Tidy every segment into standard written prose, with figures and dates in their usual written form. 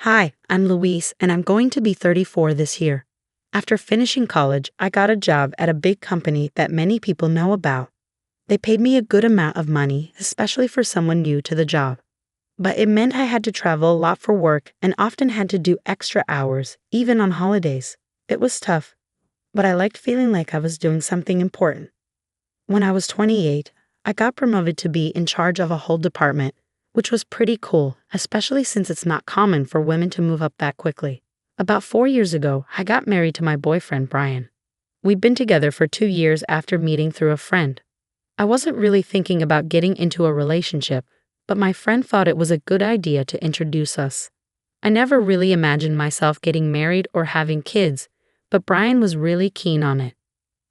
Hi, I'm Louise, and I'm going to be 34 this year. After finishing college, I got a job at a big company that many people know about. They paid me a good amount of money, especially for someone new to the job. But it meant I had to travel a lot for work and often had to do extra hours, even on holidays. It was tough, but I liked feeling like I was doing something important. When I was 28, I got promoted to be in charge of a whole department, which was pretty cool, especially since it's not common for women to move up that quickly. About 4 years ago, I got married to my boyfriend, Brian. We'd been together for 2 years after meeting through a friend. I wasn't really thinking about getting into a relationship, but my friend thought it was a good idea to introduce us. I never really imagined myself getting married or having kids, but Brian was really keen on it.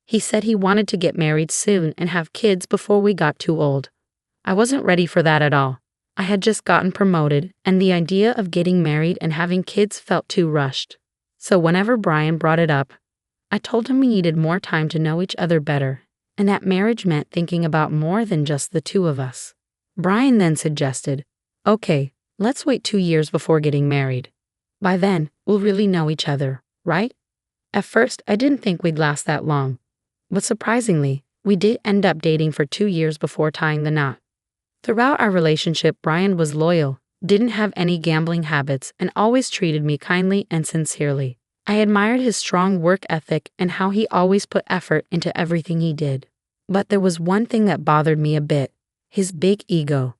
He said he wanted to get married soon and have kids before we got too old. I wasn't ready for that at all. I had just gotten promoted, and the idea of getting married and having kids felt too rushed. So whenever Brian brought it up, I told him we needed more time to know each other better, and that marriage meant thinking about more than just the two of us. Brian then suggested, "Okay, let's wait 2 years before getting married. By then, we'll really know each other, right?" At first, I didn't think we'd last that long. But surprisingly, we did end up dating for 2 years before tying the knot. Throughout our relationship, Brian was loyal, didn't have any gambling habits, and always treated me kindly and sincerely. I admired his strong work ethic and how he always put effort into everything he did. But there was one thing that bothered me a bit: his big ego.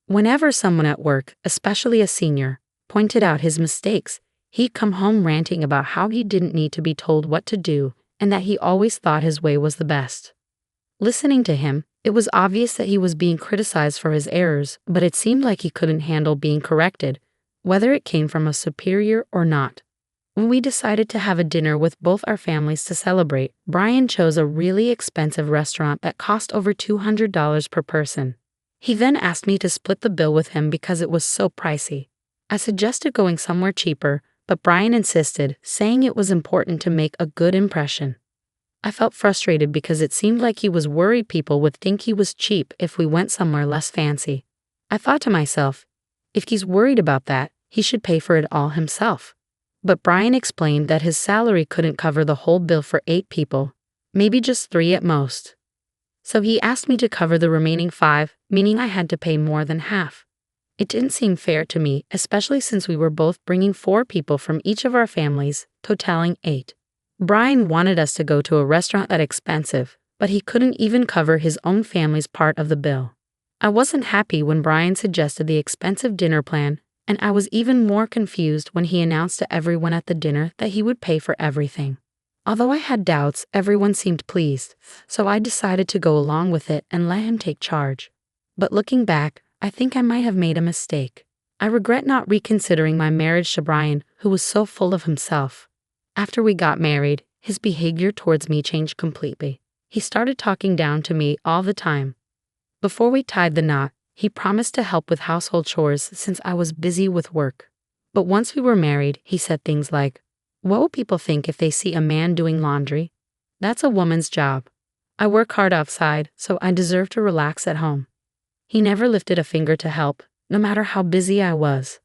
Whenever someone at work, especially a senior, pointed out his mistakes, he'd come home ranting about how he didn't need to be told what to do and that he always thought his way was the best. Listening to him, it was obvious that he was being criticized for his errors, but it seemed like he couldn't handle being corrected, whether it came from a superior or not. When we decided to have a dinner with both our families to celebrate, Brian chose a really expensive restaurant that cost over $200 per person. He then asked me to split the bill with him because it was so pricey. I suggested going somewhere cheaper, but Brian insisted, saying it was important to make a good impression. I felt frustrated because it seemed like he was worried people would think he was cheap if we went somewhere less fancy. I thought to myself, if he's worried about that, he should pay for it all himself. But Brian explained that his salary couldn't cover the whole bill for 8 people, maybe just 3 at most. So he asked me to cover the remaining 5, meaning I had to pay more than half. It didn't seem fair to me, especially since we were both bringing 4 people from each of our families, totaling 8. Brian wanted us to go to a restaurant that expensive, but he couldn't even cover his own family's part of the bill. I wasn't happy when Brian suggested the expensive dinner plan, and I was even more confused when he announced to everyone at the dinner that he would pay for everything. Although I had doubts, everyone seemed pleased, so I decided to go along with it and let him take charge. But looking back, I think I might have made a mistake. I regret not reconsidering my marriage to Brian, who was so full of himself. After we got married, his behavior towards me changed completely. He started talking down to me all the time. Before we tied the knot, he promised to help with household chores since I was busy with work. But once we were married, he said things like, "What will people think if they see a man doing laundry? That's a woman's job. I work hard outside, so I deserve to relax at home." He never lifted a finger to help, no matter how busy I was.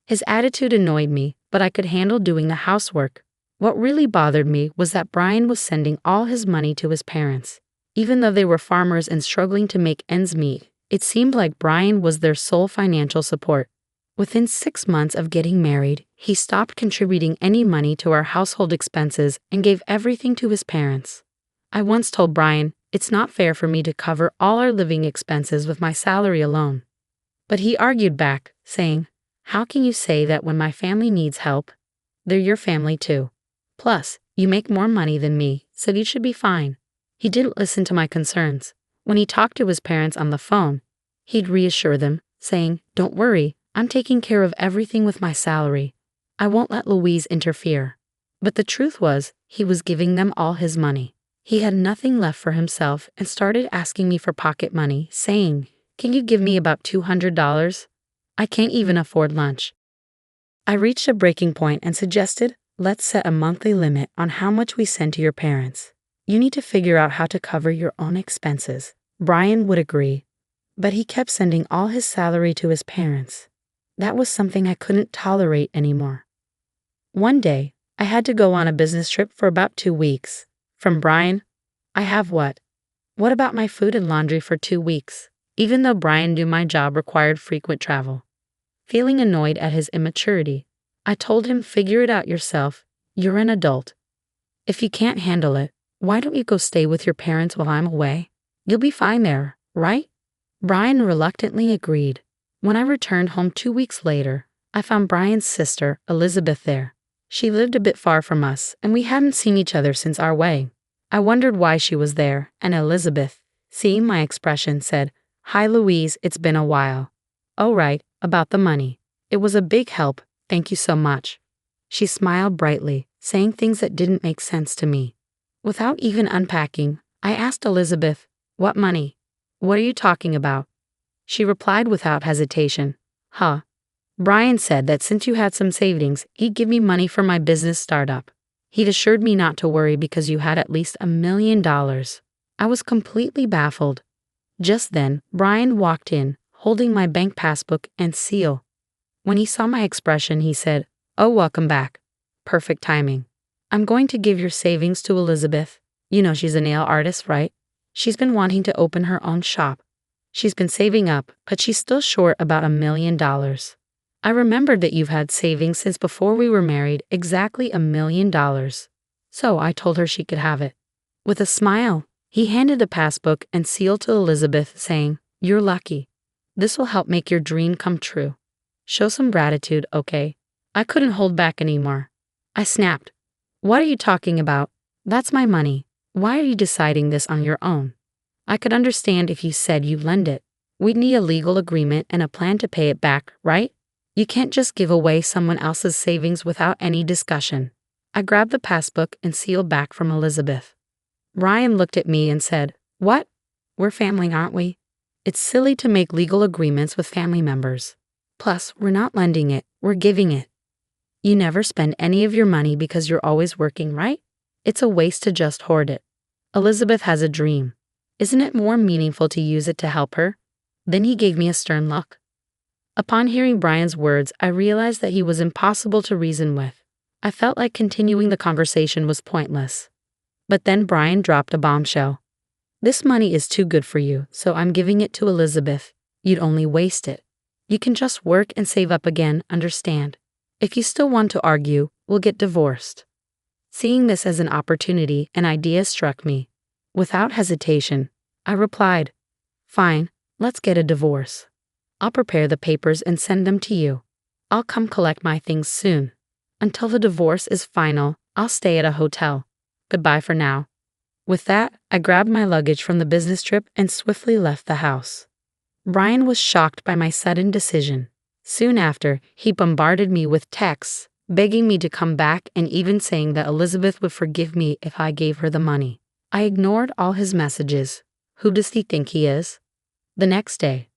His attitude annoyed me, but I could handle doing the housework. What really bothered me was that Brian was sending all his money to his parents. Even though they were farmers and struggling to make ends meet, it seemed like Brian was their sole financial support. Within 6 months of getting married, he stopped contributing any money to our household expenses and gave everything to his parents. I once told Brian, "It's not fair for me to cover all our living expenses with my salary alone." But he argued back, saying, "How can you say that when my family needs help? They're your family too. Plus, you make more money than me, so you should be fine." He didn't listen to my concerns. When he talked to his parents on the phone, he'd reassure them, saying, "Don't worry, I'm taking care of everything with my salary. I won't let Louise interfere." But the truth was, he was giving them all his money. He had nothing left for himself and started asking me for pocket money, saying, "Can you give me about $200? I can't even afford lunch." I reached a breaking point and suggested, "Let's set a monthly limit on how much we send to your parents. You need to figure out how to cover your own expenses." Brian would agree, but he kept sending all his salary to his parents. That was something I couldn't tolerate anymore. One day, I had to go on a business trip for about 2 weeks. From Brian, I have what? What about my food and laundry for 2 weeks? Even though Brian knew my job required frequent travel. Feeling annoyed at his immaturity, I told him, figure it out yourself. You're an adult. If you can't handle it, why don't you go stay with your parents while I'm away? You'll be fine there, right? Brian reluctantly agreed. When I returned home 2 weeks later, I found Brian's sister, Elizabeth, there. She lived a bit far from us, and we hadn't seen each other since our wedding. I wondered why she was there, and Elizabeth, seeing my expression, said, "Hi Louise, it's been a while." "Oh right, about the money. It was a big help, thank you so much." She smiled brightly, saying things that didn't make sense to me. Without even unpacking, I asked Elizabeth, "What money? What are you talking about?" She replied without hesitation, "Huh. Brian said that since you had some savings, he'd give me money for my business startup. He'd assured me not to worry because you had at least $1 million. I was completely baffled. Just then, Brian walked in, holding my bank passbook and seal. When he saw my expression, he said, "Oh, welcome back. Perfect timing. I'm going to give your savings to Elizabeth. You know she's a nail artist, right? She's been wanting to open her own shop. She's been saving up, but she's still short about $1 million. I remembered that you've had savings since before we were married, exactly $1 million. So I told her she could have it." With a smile, he handed the passbook and seal to Elizabeth, saying, "You're lucky. This will help make your dream come true. Show some gratitude, okay?" I couldn't hold back anymore. I snapped, "What are you talking about? That's my money. Why are you deciding this on your own? I could understand if you said you lend it. We'd need a legal agreement and a plan to pay it back, right? You can't just give away someone else's savings without any discussion." I grabbed the passbook and seal back from Elizabeth. Brian looked at me and said, "What? We're family, aren't we? It's silly to make legal agreements with family members. Plus, we're not lending it, we're giving it. You never spend any of your money because you're always working, right? It's a waste to just hoard it. Elizabeth has a dream. Isn't it more meaningful to use it to help her?" Then he gave me a stern look. Upon hearing Brian's words, I realized that he was impossible to reason with. I felt like continuing the conversation was pointless. But then Brian dropped a bombshell. "This money is too good for you, so I'm giving it to Elizabeth. You'd only waste it. You can just work and save up again, understand? If you still want to argue, we'll get divorced." Seeing this as an opportunity, an idea struck me. Without hesitation, I replied, "Fine, let's get a divorce. I'll prepare the papers and send them to you. I'll come collect my things soon. Until the divorce is final, I'll stay at a hotel. Goodbye for now." With that, I grabbed my luggage from the business trip and swiftly left the house. Brian was shocked by my sudden decision. Soon after, he bombarded me with texts, begging me to come back and even saying that Elizabeth would forgive me if I gave her the money. I ignored all his messages. Who does he think he is? The next day,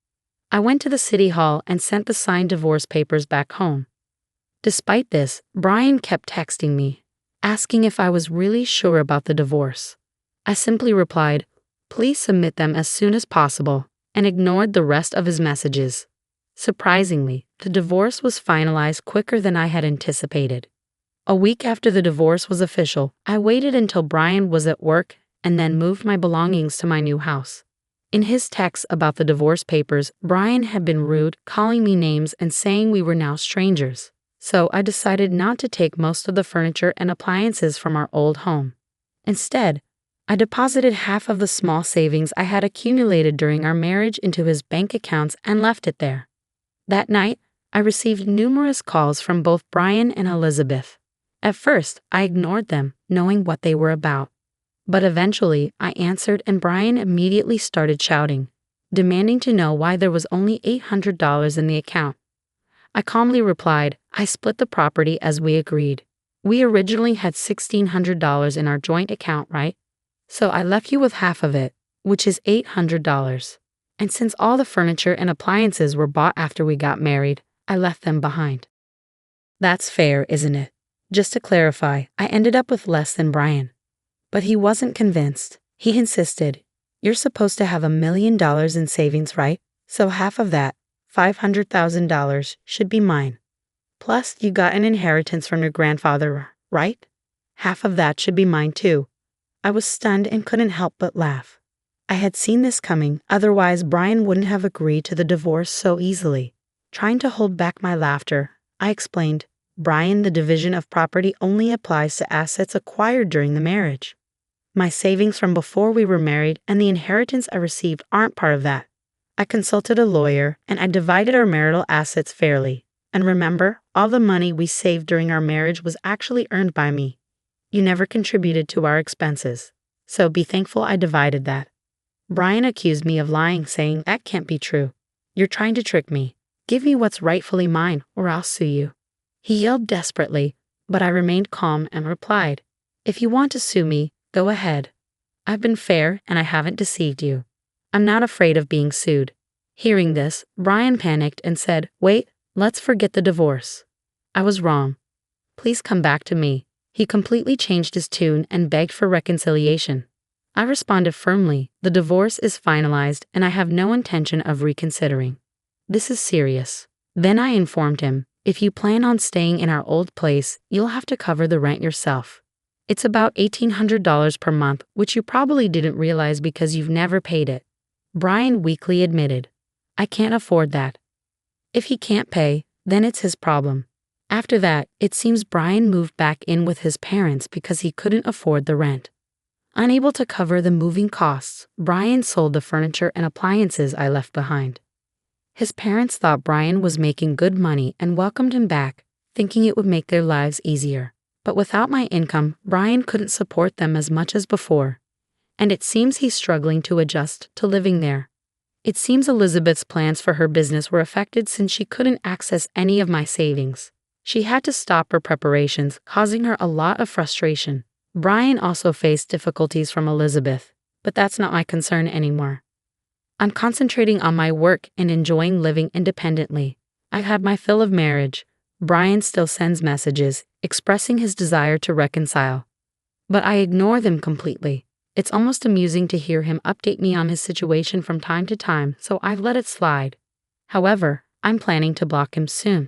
I went to the city hall and sent the signed divorce papers back home. Despite this, Brian kept texting me, asking if I was really sure about the divorce. I simply replied, "Please submit them as soon as possible," and ignored the rest of his messages. Surprisingly, the divorce was finalized quicker than I had anticipated. A week after the divorce was official, I waited until Brian was at work and then moved my belongings to my new house. In his text about the divorce papers, Brian had been rude, calling me names and saying we were now strangers. So I decided not to take most of the furniture and appliances from our old home. Instead, I deposited half of the small savings I had accumulated during our marriage into his bank accounts and left it there. That night, I received numerous calls from both Brian and Elizabeth. At first, I ignored them, knowing what they were about. But eventually, I answered and Brian immediately started shouting, demanding to know why there was only $800 in the account. I calmly replied, "I split the property as we agreed. We originally had $1,600 in our joint account, right? So I left you with half of it, which is $800. And since all the furniture and appliances were bought after we got married, I left them behind." That's fair, isn't it? Just to clarify, I ended up with less than Brian. But he wasn't convinced. He insisted, "You're supposed to have $1 million in savings, right? So half of that, $500,000 should be mine. Plus, you got an inheritance from your grandfather, right? Half of that should be mine too. I was stunned and couldn't help but laugh. I had seen this coming, otherwise Brian wouldn't have agreed to the divorce so easily. Trying to hold back my laughter, I explained, Brian, the division of property only applies to assets acquired during the marriage. My savings from before we were married and the inheritance I received aren't part of that. I consulted a lawyer and I divided our marital assets fairly. And remember, all the money we saved during our marriage was actually earned by me. You never contributed to our expenses. So be thankful I divided that. Brian accused me of lying, saying that can't be true. You're trying to trick me. Give me what's rightfully mine or I'll sue you. He yelled desperately, but I remained calm and replied, if you want to sue me, go ahead. I've been fair and I haven't deceived you. I'm not afraid of being sued. Hearing this, Brian panicked and said, wait, let's forget the divorce. I was wrong. Please come back to me. He completely changed his tune and begged for reconciliation. I responded firmly, the divorce is finalized and I have no intention of reconsidering. This is serious. Then I informed him, if you plan on staying in our old place, you'll have to cover the rent yourself. It's about $1,800 per month, which you probably didn't realize because you've never paid it. Brian weakly admitted, I can't afford that. If he can't pay, then it's his problem. After that, it seems Brian moved back in with his parents because he couldn't afford the rent. Unable to cover the moving costs, Brian sold the furniture and appliances I left behind. His parents thought Brian was making good money and welcomed him back, thinking it would make their lives easier. But without my income, Brian couldn't support them as much as before. And it seems he's struggling to adjust to living there. It seems Elizabeth's plans for her business were affected since she couldn't access any of my savings. She had to stop her preparations, causing her a lot of frustration. Brian also faced difficulties from Elizabeth, but that's not my concern anymore. I'm concentrating on my work and enjoying living independently. I've had my fill of marriage. Brian still sends messages, expressing his desire to reconcile. But I ignore them completely. It's almost amusing to hear him update me on his situation from time to time, so I've let it slide. However, I'm planning to block him soon.